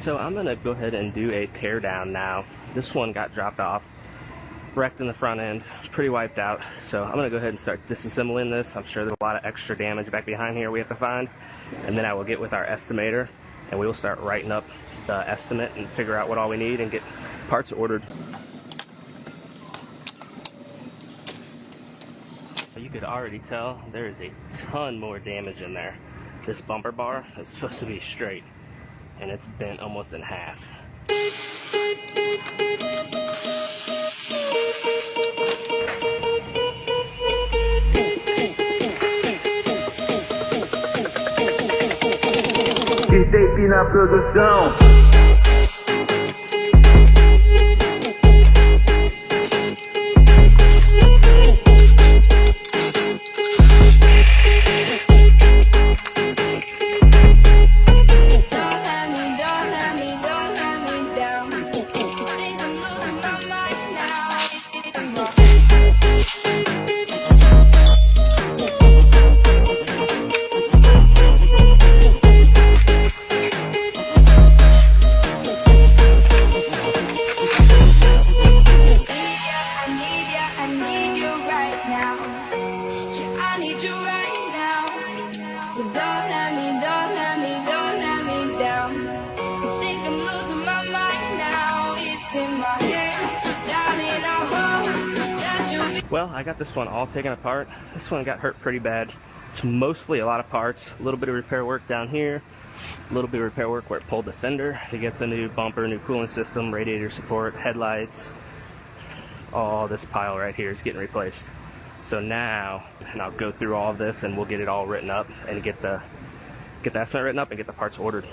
So I'm gonna go ahead and do a tear down now. This one got dropped off, wrecked in the front end, pretty wiped out. So I'm gonna go ahead and start disassembling this. I'm sure there's a lot of extra damage back behind here we have to find. And then I will get with our estimator and we will start writing up the estimate and figure out what all we need and get parts ordered. You could already tell there is a ton more damage in there. This bumper bar is supposed to be straight and it's bent almost in half. E tape na produção. Well, I got this one all taken apart. This one got hurt pretty bad. It's mostly a lot of parts, a little bit of repair work down here, a little bit of repair work where it pulled the fender. It gets a new bumper, new cooling system, radiator support, headlights. All this pile right here is getting replaced. So now, and I'll go through all of this and we'll get it all written up and get the estimate written up and get the parts ordered.